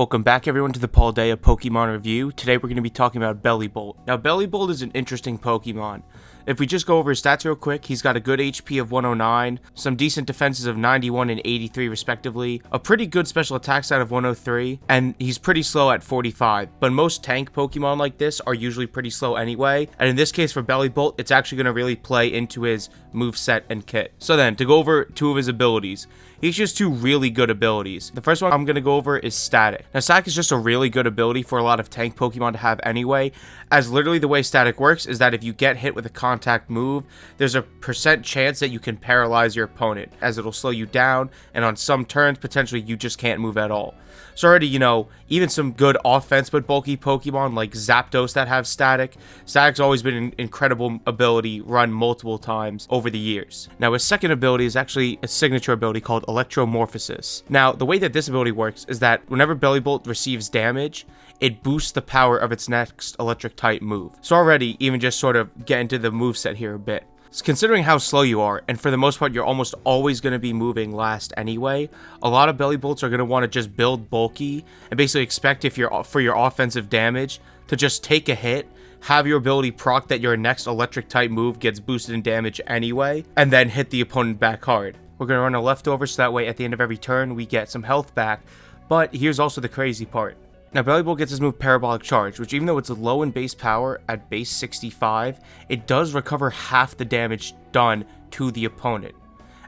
Welcome back everyone to the Paldea Pokemon Review. Today we're going to be talking about Bellibolt. Now Bellibolt is an interesting Pokemon. If we just go over his stats real quick, he's got a good HP of 109, some decent defenses of 91 and 83 respectively, a pretty good special attack stat of 103, and he's pretty slow at 45. But most tank Pokemon like this are usually pretty slow anyway, and in this case for Bellibolt, it's actually going to really play into his moveset and kit. So then, to go over two of his abilities. He has two really good abilities. The first one I'm going to go over is Static. Now Static is just a really good ability for a lot of tank Pokemon to have anyway, as literally the way Static works is that if you get hit with a contact move, there's a % chance that you can paralyze your opponent, as it'll slow you down, and on some turns, potentially you just can't move at all. So already, even some good offense but bulky Pokemon like Zapdos that have Static. Static's always been an incredible ability run multiple times over the years. Now his second ability is actually a signature ability called Electromorphosis. Now the way that this ability works is that whenever Bellibolt receives damage, it boosts the power of its next electric type move. So already, even just sort of get into the moveset here a bit. Considering how slow you are, and for the most part you're almost always going to be moving last anyway, a lot of Bellibolts are going to want to just build bulky and basically expect for your offensive damage to just take a hit, have your ability proc that your next electric type move gets boosted in damage anyway, and then hit the opponent back hard. We're going to run a leftover so that way at the end of every turn we get some health back, but here's also the crazy part. Now Bellibolt gets his move Parabolic Charge, which even though it's low in base power at base 65, it does recover half the damage done to the opponent.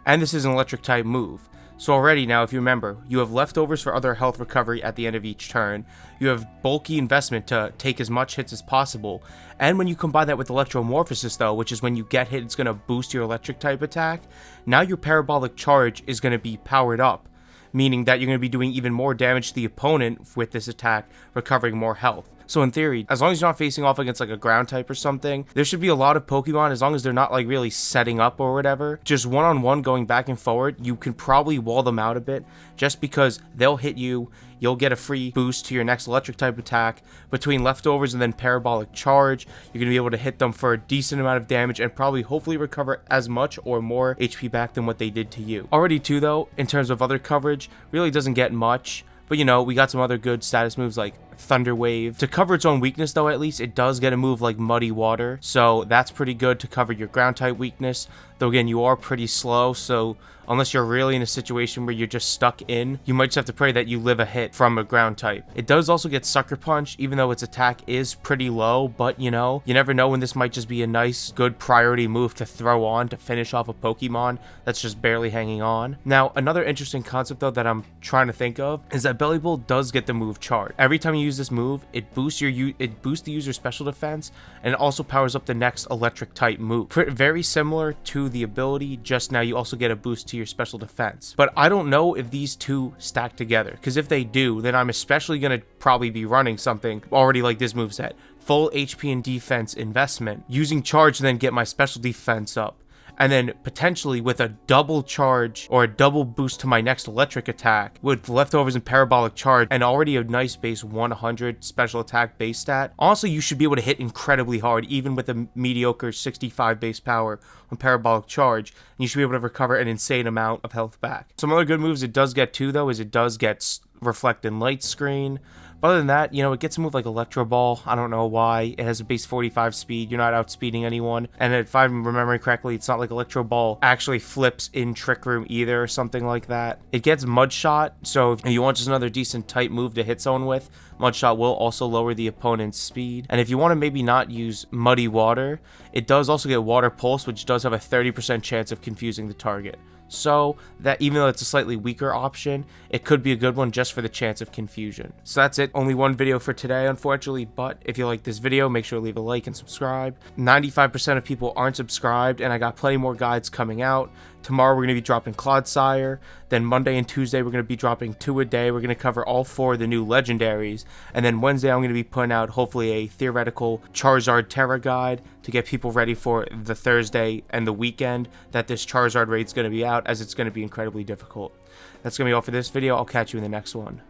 And this is an electric type move. So already now, if you remember, you have leftovers for other health recovery at the end of each turn, you have bulky investment to take as much hits as possible, and when you combine that with Electromorphosis though, which is when you get hit it's going to boost your electric type attack, now your Parabolic Charge is going to be powered up, meaning that you're going to be doing even more damage to the opponent with this attack, recovering more health. So in theory, as long as you're not facing off against like a ground type or something, there should be a lot of Pokemon, as long as they're not like really setting up or whatever, just one-on-one going back and forward, you can probably wall them out a bit, just because they'll hit you, you'll get a free boost to your next electric type attack. Between leftovers and then Parabolic Charge, you're going to be able to hit them for a decent amount of damage and probably hopefully recover as much or more HP back than what they did to you. Already too though, in terms of other coverage, really doesn't get much. But we got some other good status moves like Thunder Wave. To cover its own weakness though, at least, it does get a move like Muddy Water. So that's pretty good to cover your ground type weakness. Though again, you are pretty slow, so unless you're really in a situation where you're just stuck in, you might just have to pray that you live a hit from a ground type. It does also get Sucker Punch, even though its attack is pretty low, but you never know when this might just be a nice, good priority move to throw on to finish off a Pokemon that's just barely hanging on. Now, another interesting concept though that I'm trying to think of is that Bellibolt does get the move Charge. Every time you use this move, it boosts the user's special defense, and it also powers up the next electric type move. Very similar to the ability, just now you also get a boost to your special defense. But I don't know if these two stack together, because if they do, then I'm especially going to probably be running something already like this moveset. Full HP and defense investment, using Charge to then get my special defense up, and then potentially with a double charge or a double boost to my next electric attack with leftovers and Parabolic Charge and already a nice base 100 special attack base stat. Honestly, you should be able to hit incredibly hard even with a mediocre 65 base power on Parabolic Charge, and you should be able to recover an insane amount of health back. Some other good moves it does get too though is it does get Reflect and Light Screen. But other than that, it gets a move like Electro Ball. I don't know why. It has a base 45 speed. You're not outspeeding anyone. And if I'm remembering correctly, it's not like Electro Ball actually flips in Trick Room either or something like that. It gets Mud Shot. So if you want just another decent type move to hit someone with, Mud Shot will also lower the opponent's speed. And if you want to maybe not use Muddy Water, it does also get Water Pulse, which does have a 30% chance of confusing the target. So that even though it's a slightly weaker option, it could be a good one just for the chance of confusion. So that's it. Only one video for today, unfortunately, but if you like this video, make sure to leave a like and subscribe. 95% of people aren't subscribed, and I got plenty more guides coming out. Tomorrow we're going to be dropping Clodsire, then Monday and Tuesday we're going to be dropping 2 a day. We're going to cover all 4 of the new legendaries, and then Wednesday I'm going to be putting out hopefully a theoretical Charizard Terra guide to get people ready for the Thursday and the weekend that this Charizard raid is going to be out, as it's going to be incredibly difficult. That's going to be all for this video. I'll catch you in the next one.